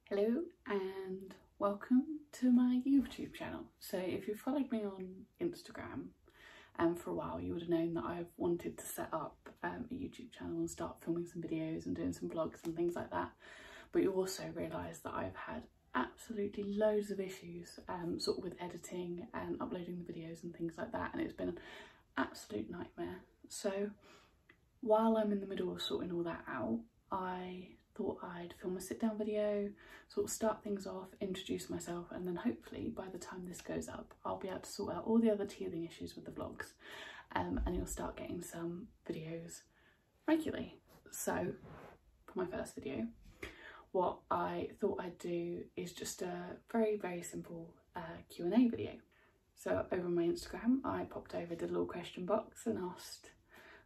Hello and welcome to my YouTube channel. So if you've followed me on Instagram for a while, you would have known that I've wanted to set up a YouTube channel and start filming some videos and doing some vlogs and things like that. But you also realise that I've had absolutely loads of issues sort of with editing and uploading the videos and things like that, and it's been an absolute nightmare. So while I'm in the middle of sorting all that out, I thought I'd film a sit down video, sort of start things off, introduce myself, and then hopefully by the time this goes up I'll be able to sort out all the other teething issues with the vlogs, and you'll start getting some videos regularly. So for my first video, what I thought I'd do is just a very simple Q&A video. So over on my Instagram I popped over, did a little question box and asked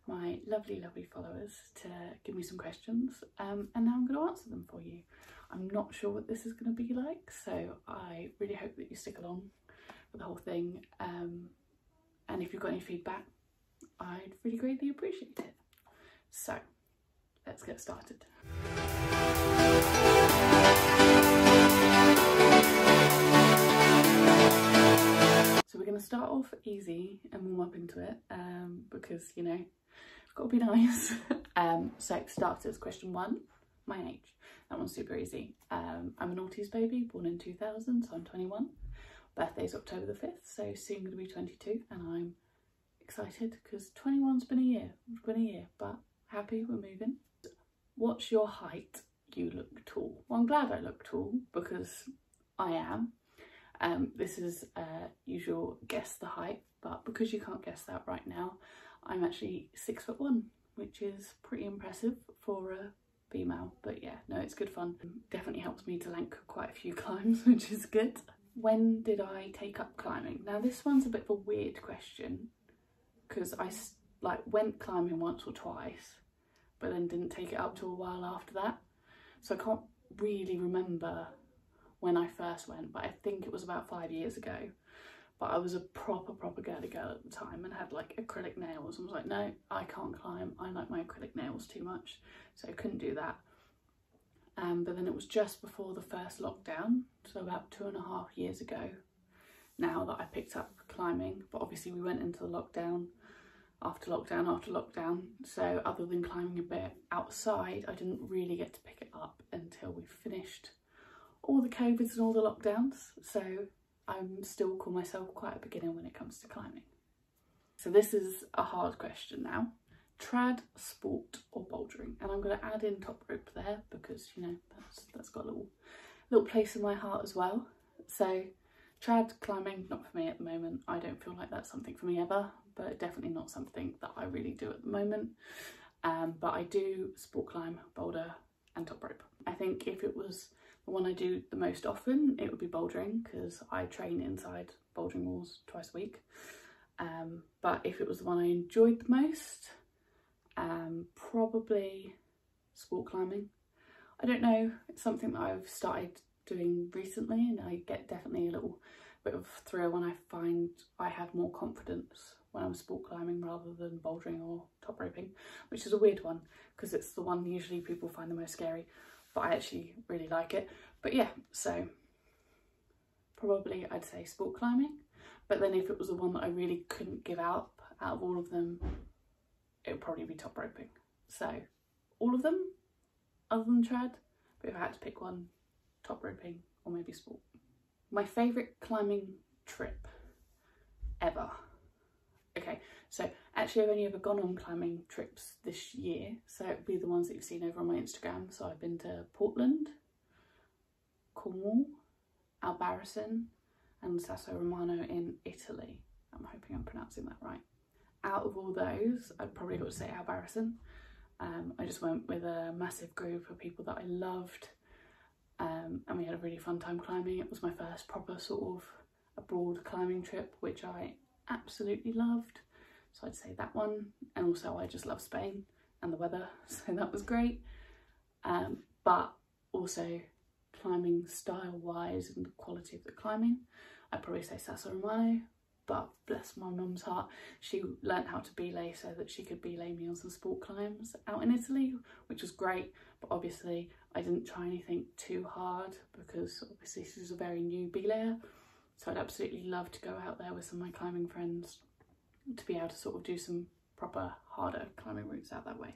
my lovely followers to give me some questions, and now I'm going to answer them for you. I'm not sure what this is going to be like, so I really hope that you stick along for the whole thing, and if you've got any feedback I'd really greatly appreciate it. So let's get started. So we're going to start off easy and warm up into it, because, you know, got to be nice. So starters, question 1, my age. That one's super easy. I'm a noughties baby, born in 2000, so I'm 21. Birthday's October the 5th, so soon going to be 22, and I'm excited because 21's been a year. It's been a year, but happy we're moving. What's your height? You look tall. Well, I'm glad I look tall because I am. This is usual guess the height, but because you can't guess that right now, I'm actually 6'1", which is pretty impressive for a female. But yeah, no, it's good fun. Definitely helps me to lank quite a few climbs, which is good. When did I take up climbing? Now this one's a bit of a weird question because I went climbing once or twice, but then didn't take it up till a while after that. So I can't really remember when I first went, but I think it was about 5 years ago. But I was a proper girly girl at the time and had like acrylic nails and was like, no, I can't climb. I like my acrylic nails too much. So I couldn't do that. But then it was just before the first lockdown, so about 2.5 years ago now, that I picked up climbing. But obviously we went into the lockdown after lockdown. So other than climbing a bit outside, I didn't really get to pick it up until we finished all the COVIDs and all the lockdowns. So I'm still call myself quite a beginner when it comes to climbing. So this is a hard question now. Trad, sport or bouldering? And I'm going to add in top rope there because, you know, that's got a little place in my heart as well. So trad climbing, not for me at the moment. I don't feel like that's something for me ever, but definitely not something that I really do at the moment. But I do sport climb, boulder and top rope. I think if it was the one I do the most often, it would be bouldering because I train inside bouldering walls twice a week. But if it was the one I enjoyed the most, probably sport climbing. I don't know, it's something that I've started doing recently, and I get definitely a little bit of thrill when I find I have more confidence when I'm sport climbing rather than bouldering or top roping, which is a weird one because it's the one usually people find the most scary, but I actually really like it. But yeah, so probably I'd say sport climbing. But then if it was the one that I really couldn't give out of all of them, it would probably be top roping. So all of them other than trad, but if I had to pick one, top roping or maybe sport. My favourite climbing trip ever. Okay, so actually I've only ever gone on climbing trips this year, so it would be the ones that you've seen over on my Instagram. So I've been to Portland, Cornwall, Albarracin and Sasso Romano in Italy. I'm hoping I'm pronouncing that right. Out of all those, I'd probably got to say Albarracin. I just went with a massive group of people that I loved, and we had a really fun time climbing. It was my first proper sort of abroad climbing trip, which I absolutely loved. So I'd say that one. And also I just love Spain and the weather, so that was great. But also climbing style wise and the quality of the climbing, I'd probably say Sasso Romano. but bless my mum's heart, she learnt how to belay so that she could belay me on some sport climbs out in Italy, which was great. But obviously I didn't try anything too hard because obviously this is a very new belayer. So I'd absolutely love to go out there with some of my climbing friends to be able to sort of do some proper harder climbing routes out that way.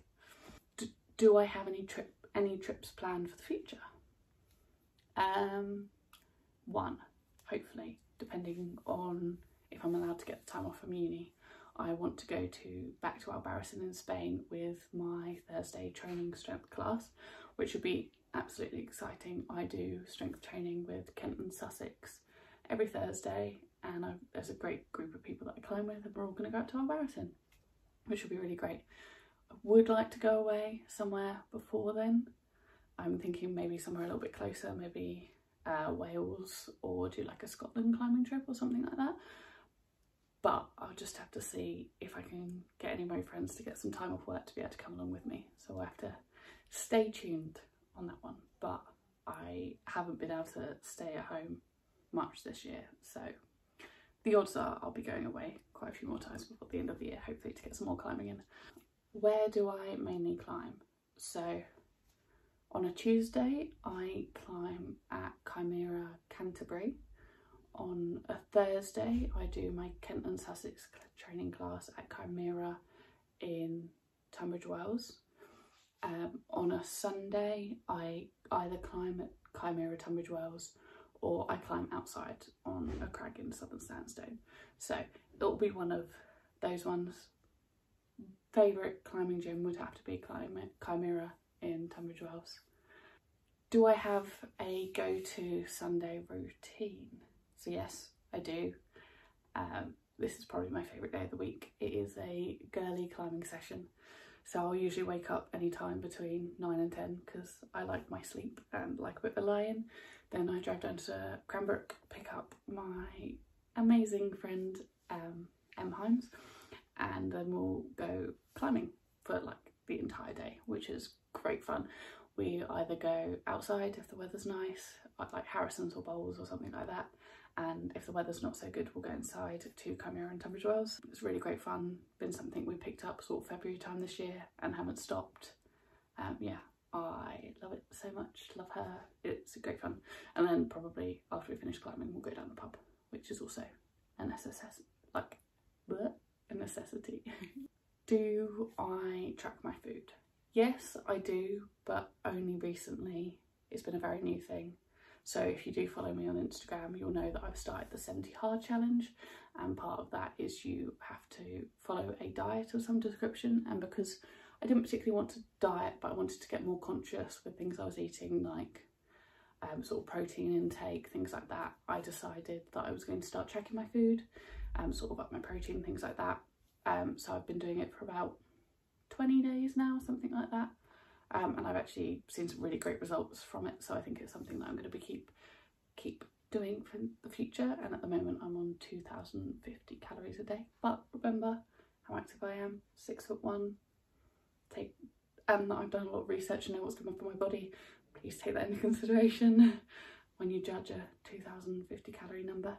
Do I have any trips planned for the future? One, hopefully, depending on if I'm allowed to get the time off from uni. I want to go back to Albarracin in Spain with my Thursday training strength class, which would be absolutely exciting. I do strength training with Kent and Sussex every Thursday, and there's a great group of people that I climb with, and we're all going to go out to Albarracin, which would be really great. I would like to go away somewhere before then. I'm thinking maybe somewhere a little bit closer, maybe Wales, or do like a Scotland climbing trip or something like that. But I'll just have to see if I can get any of my friends to get some time off work to be able to come along with me. So I have to stay tuned on that one. But I haven't been able to stay at home much this year. So the odds are I'll be going away quite a few more times before the end of the year, hopefully, to get some more climbing in. Where do I mainly climb? So on a Tuesday, I climb at Chimera, Canterbury. On a Thursday, I do my Kent and Sussex training class at Chimera in Tunbridge Wells. On a Sunday, I either climb at Chimera, Tunbridge Wells, or I climb outside on a crag in Southern Sandstone. So it'll be one of those ones. Favourite climbing gym would have to be Chimera in Tunbridge Wells. Do I have a go-to Sunday routine? So yes, I do. This is probably my favourite day of the week. It is a girly climbing session. So I'll usually wake up any time between 9 and 10 because I like my sleep and like a bit of a lie-in. Then I drive down to Cranbrook, pick up my amazing friend Em Himes, and then we'll go climbing for like the entire day, which is great fun. We either go outside if the weather's nice, like Harrison's or Bowls or something like that, and if the weather's not so good, we'll go inside to Chimera and Tunbridge Wells. It's really great fun. Been something we picked up sort of February time this year and haven't stopped. Yeah, I love it so much. Love her. It's great fun. And then probably after we finish climbing, we'll go down the pub, which is also a necessity. Do I track my food? Yes, I do, but only recently. It's been a very new thing. So if you do follow me on Instagram, you'll know that I've started the 70 Hard Challenge, and part of that is you have to follow a diet of some description. And because I didn't particularly want to diet, but I wanted to get more conscious with things I was eating, like sort of protein intake, things like that, I decided that I was going to start tracking my food, sort of up my protein, things like that. So I've been doing it for about 20 days now, something like that. And I've actually seen some really great results from it. So I think it's something that I'm going to keep doing for the future. And at the moment I'm on 2,050 calories a day. But remember how active I am, 6'1", and I've done a lot of research and know what's coming for my body. Please take that into consideration when you judge a 2,050 calorie number.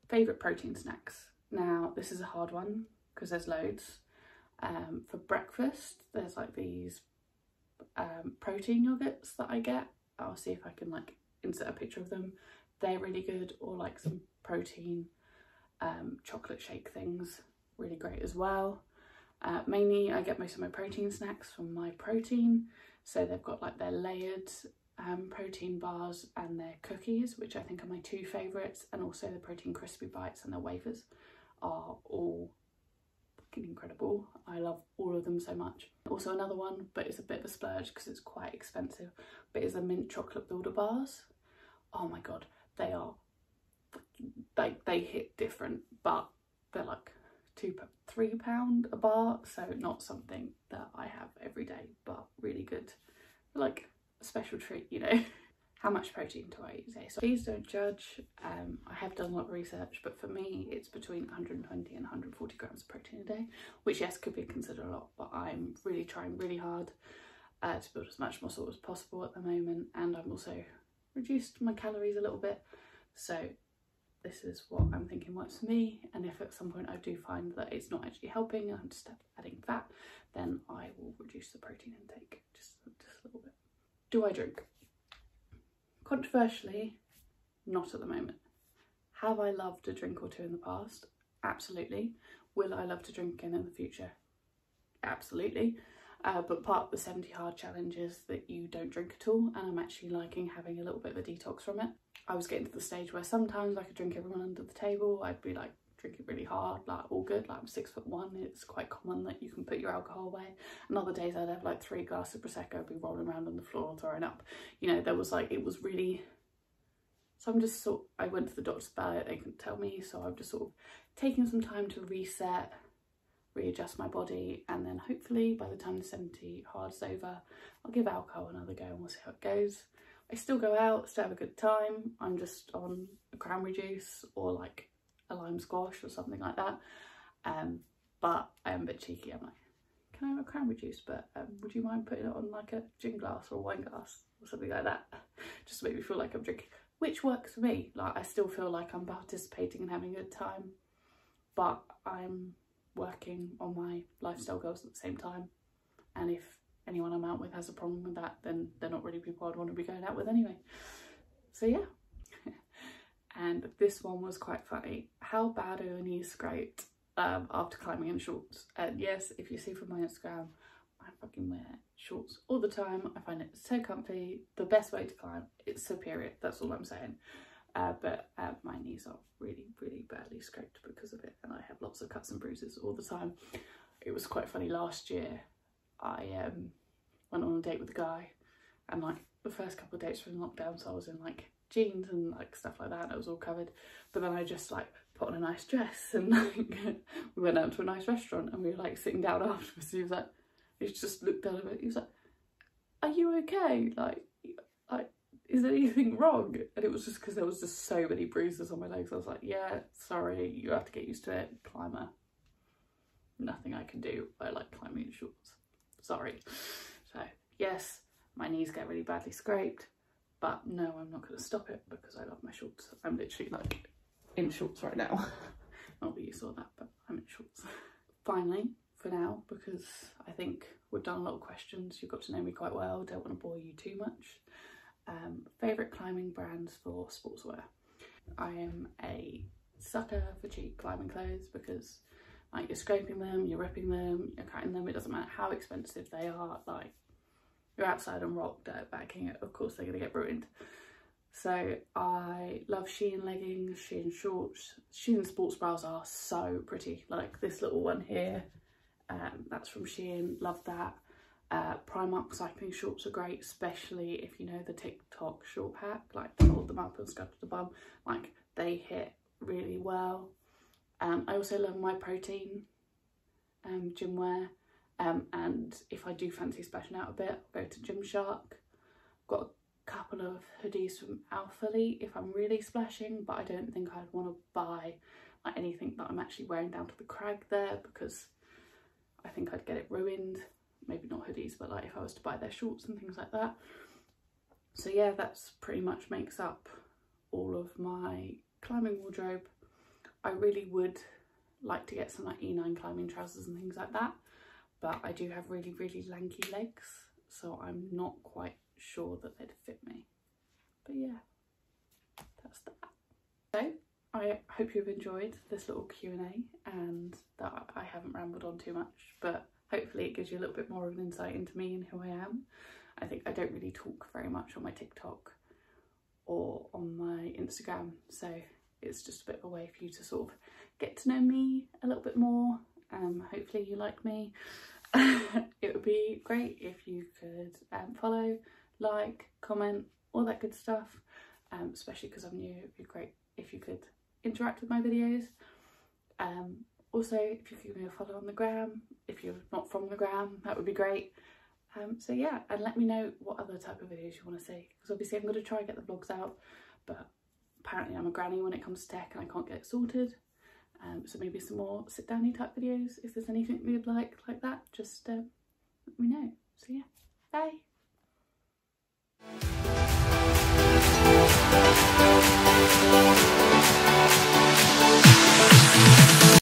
Favourite protein snacks. Now this is a hard one because there's loads. For breakfast, there's like these protein yogurts that I get. I'll see if I can like insert a picture of them. They're really good. Or like some protein chocolate shake things, really great as well. Mainly I get most of my protein snacks from My Protein. So they've got like their layered protein bars and their cookies, which I think are my two favourites, and also the protein crispy bites and their wafers are all fucking incredible. I love all of them so much. Also another one, but it's a bit of a splurge because it's quite expensive, but is the mint chocolate builder bars. Oh my god, they are they hit different, but they're like £3 a bar, so not something that I have every day, but really good, like a special treat, you know. How much protein do I eat a day? So please don't judge. I have done a lot of research, but for me it's between 120 and 140 grams of protein a day, which yes could be considered a lot, but I'm really trying really hard to build as much muscle as possible at the moment, and I'm also reduced my calories a little bit, so this is what I'm thinking works for me, and if at some point I do find that it's not actually helping and I'm just adding fat, then I will reduce the protein intake just a little bit. Do I drink? Controversially, not at the moment. Have I loved a drink or two in the past? Absolutely. Will I love to drink again in the future? Absolutely. But part of the 70 hard challenge is that you don't drink at all, and I'm actually liking having a little bit of a detox from it. I was getting to the stage where sometimes I could drink everyone under the table. I'd be like drinking really hard, like all good, like I'm 6'1". It's quite common that you can put your alcohol away. And other days I'd have like 3 glasses of Prosecco, I'd be rolling around on the floor throwing up. You know, there was like, it was really, so I'm just I went to the doctors about it, they couldn't tell me, so I'm just sort of taking some time to reset, readjust my body, and then hopefully by the time the 70 hard's over, I'll give alcohol another go and we'll see how it goes. I still go out, still have a good time. I'm just on a cranberry juice or like a lime squash or something like that. But I am a bit cheeky. I'm like, can I have a cranberry juice? But would you mind putting it on like a gin glass or a wine glass or something like that? Just to make me feel like I'm drinking, which works for me. Like I still feel like I'm participating and having a good time, but I'm working on my lifestyle goals at the same time. And if anyone I'm out with has a problem with that, then they're not really people I'd want to be going out with anyway. So yeah. And this one was quite funny. How bad are your knees scraped after climbing in shorts? And yes, if you see from my Instagram, I fucking wear shorts all the time. I find it so comfy. The best way to climb. It's superior. That's all I'm saying. But my knees are really, really badly scraped because of it, and I have lots of cuts and bruises all the time. It was quite funny last year. I went on a date with a guy, and like the first couple of dates from lockdown, so I was in like jeans and like stuff like that, and it was all covered. But then I just like put on a nice dress, and like we went out to a nice restaurant, and we were like sitting down afterwards. He was like, he just looked down at me. He was like, "Are you okay? Like, is there anything wrong?" And it was just because there was just so many bruises on my legs. I was like, yeah, sorry, you have to get used to it. Climber. Nothing I can do. I like climbing in shorts. Sorry. So yes, my knees get really badly scraped, but no, I'm not going to stop it because I love my shorts. I'm literally like in shorts right now. Not that you saw that, but I'm in shorts. Finally, for now, because I think we've done a lot of questions, you've got to know me quite well, don't want to bore you too much. Favourite climbing brands for sportswear. I am a sucker for cheap climbing clothes because like you're scraping them, you're ripping them, you're cutting them, it doesn't matter how expensive they are, like you're outside on rock dirt backing it, of course they're going to get ruined. So I love Shein leggings, Shein shorts, Shein sports bras are so pretty, like this little one here, that's from Shein, love that. Primark cycling shorts are great, especially if you know the TikTok short hack, like to hold them up and scud to the bum, like they hit really well. I also love My Protein gym wear, and if I do fancy splashing out a bit, I'll go to Gymshark. Got a couple of hoodies from Alphalete if I'm really splashing, but I don't think I'd want to buy like anything that I'm actually wearing down to the crag there because I think I'd get it ruined. Maybe not hoodies, but like if I was to buy their shorts and things like that. So yeah, that's pretty much makes up all of my climbing wardrobe. I really would like to get some like E9 climbing trousers and things like that, but I do have really, really lanky legs, so I'm not quite sure that they'd fit me. But yeah, that's that. So I hope you've enjoyed this little Q&A and that I haven't rambled on too much, but hopefully it gives you a little bit more of an insight into me and who I am. I think I don't really talk very much on my TikTok or on my Instagram, so it's just a bit of a way for you to sort of get to know me a little bit more. Hopefully you like me. It would be great if you could follow, like, comment, all that good stuff, especially because I'm new. It'd be great if you could interact with my videos. Also, if you could give me a follow on the gram, if you're not from the gram, that would be great. So yeah, and let me know what other type of videos you want to see, because obviously I'm going to try and get the vlogs out, but apparently I'm a granny when it comes to tech and I can't get it sorted. So maybe some more sit-downy type videos. If there's anything you'd like that, just let me know. So yeah, bye.